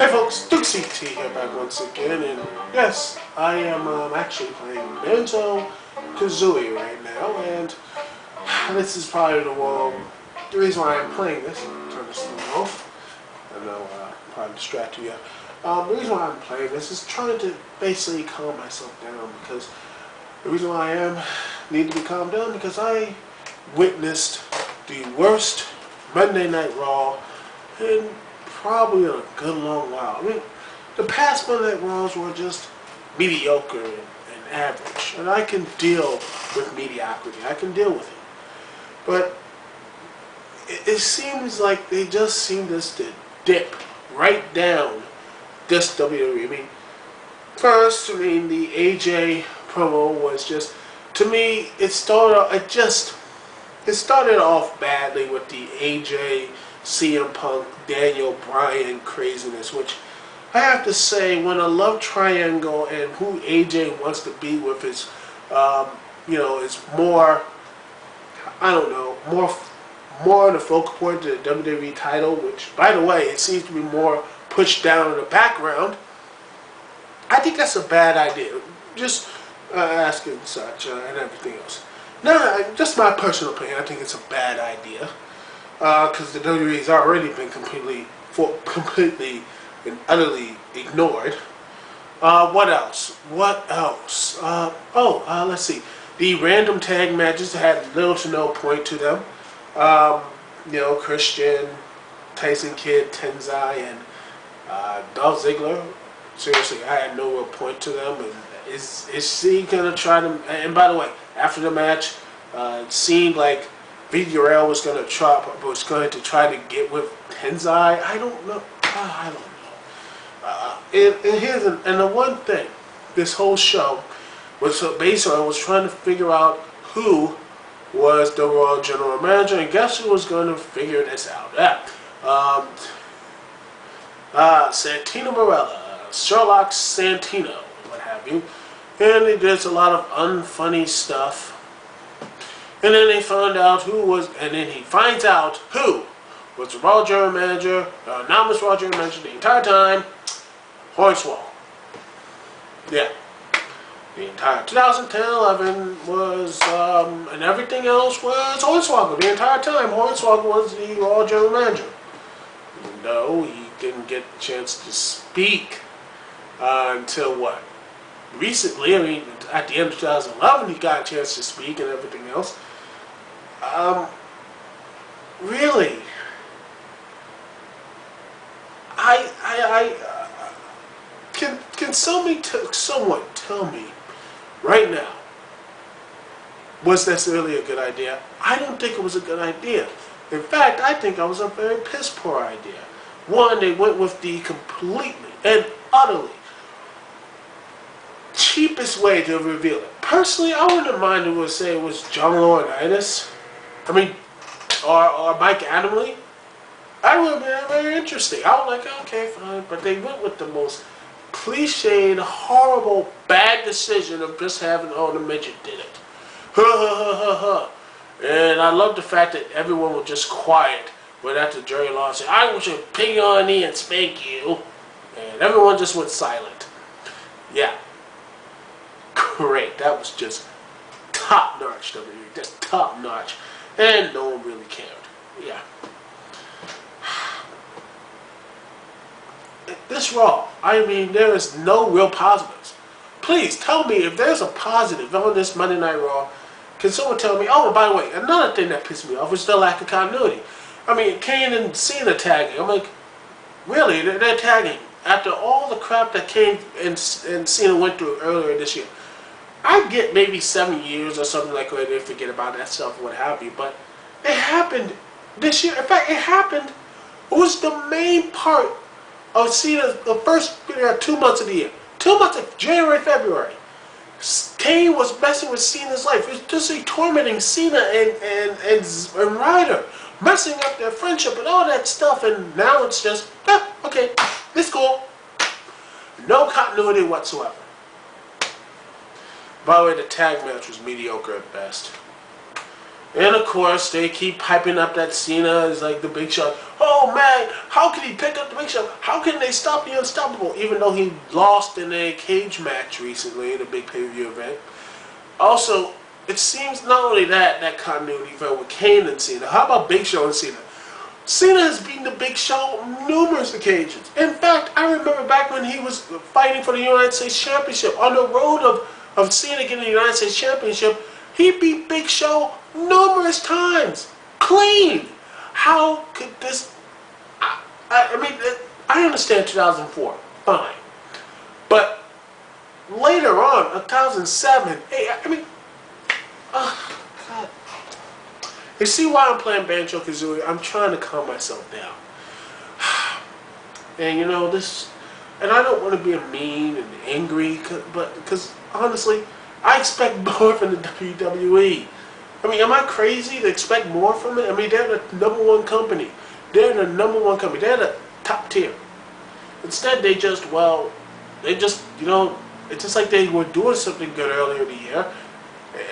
Hey folks, DukeCT here back once again, and yes, I am actually playing Banjo-Kazooie right now, and this is probably the reason why I'm playing this. Turn this thing off. I know probably distracted you. The reason why I'm playing this is trying to basically calm myself down, because the reason why I need to be calmed down because I witnessed the worst Monday Night Raw in probably a good long while. I mean, the past Monday Night Raws were just mediocre and average, and I can deal with mediocrity. I can deal with it. But it seems like they just seem to dip right down this WWE. I mean, first, the AJ promo was just, to me, it started off badly with the AJ, CM Punk, Daniel Bryan craziness, which I have to say, when a love triangle and who AJ wants to be with is, is more, I don't know, more on the focal point of the WWE title, which, by the way, it seems to be more pushed down in the background. I think that's a bad idea. Just asking such and everything else. No, just my personal opinion. I think it's a bad idea because the WWE has already been completely and utterly ignored. What else? Let's see. The random tag matches had little to no point to them. Christian, Tyson Kidd, Tenzai, and Dolph Ziggler. Seriously, I had no real point to them. And is he gonna try to? And by the way, after the match, it seemed like Vidurel was going to try to get with Tenzai. I don't know. And the one thing, this whole show was based on, was trying to figure out who was the Raw General Manager, and guess who was going to figure this out? Santino Marella, Sherlock Santino, what have you. And he does a lot of unfunny stuff. And then they found out he finds out who was the Raw General Manager, anonymous Raw General Manager the entire time, Hornswoggle. Yeah. The entire 2010-11 was, and everything else was Hornswoggle. The entire time, Hornswoggle was the Raw General Manager. No, he didn't get a chance to speak until what? Recently, at the end of 2011, he got a chance to speak and everything else. Really, can someone tell me right now, was this really a good idea? I don't think it was a good idea. In fact, I think it was a very piss poor idea. One, they went with the completely and utterly cheapest way to reveal it. Personally, I wouldn't mind if it was, say, it was John Laurinaitis. Or Mike Adamle. I would have been very interesting. I was like, okay, fine. But they went with the most cliched, horrible, bad decision of just having, the midget did it. And I love the fact that everyone was just quiet when after Jerry Lawler said, I want you to pig on knee and spank you. And everyone just went silent. Yeah. Great. That was just top-notch, WWE. Just top-notch. And no one really cared. Yeah. This Raw, there is no real positives. Please tell me if there's a positive on this Monday Night Raw. Can someone tell me? Oh, by the way, another thing that pissed me off was the lack of continuity. Kane and Cena tagging. I'm like, really? They're tagging after all the crap that Kane and Cena went through earlier this year. I get maybe 7 years or something like that. They forget about that stuff or what have you. But it happened this year. In fact, it happened. It was the main part of Cena, the first 2 months of the year. 2 months of January, February. Kane was messing with Cena's life. It was just tormenting Cena and Ryder. Messing up their friendship and all that stuff. And now it's just, okay, it's cool. No continuity whatsoever. By the way, the tag match was mediocre at best. And of course, they keep hyping up that Cena is like the Big Show. Oh man, how can he pick up the Big Show? How can they stop the Unstoppable? Even though he lost in a cage match recently in a big pay-per-view event. Also, it seems not only that continuity fell with Kane and Cena. How about Big Show and Cena? Cena has beaten the Big Show on numerous occasions. In fact, I remember back when he was fighting for the United States Championship, on the road of Cena getting the United States Championship, he beat Big Show numerous times. Clean. How could this... I mean, I understand 2004. Fine. But later on, 2007, hey, I mean... God. You see why I'm playing Banjo-Kazooie? I'm trying to calm myself down. And you know, this... And I don't want to be mean and angry, because honestly, I expect more from the WWE. I mean, am I crazy to expect more from it? I mean, they're the #1 company. They're the #1 company. They're the top tier. Instead, they just, you know, it's just like they were doing something good earlier in the year.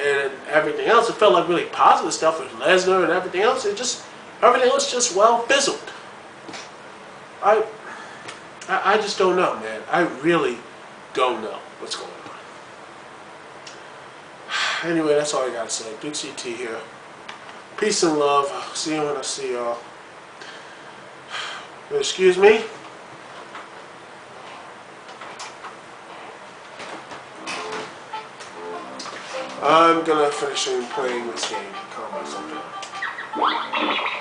And everything else, it felt like really positive stuff with Lesnar and everything else. Everything else just, fizzled. I just don't know, man. I really don't know what's going on. Anyway, that's all I gotta say. Big CT here. Peace and love. See you when I see y'all. Excuse me. I'm gonna finish playing this game. Calm myself down.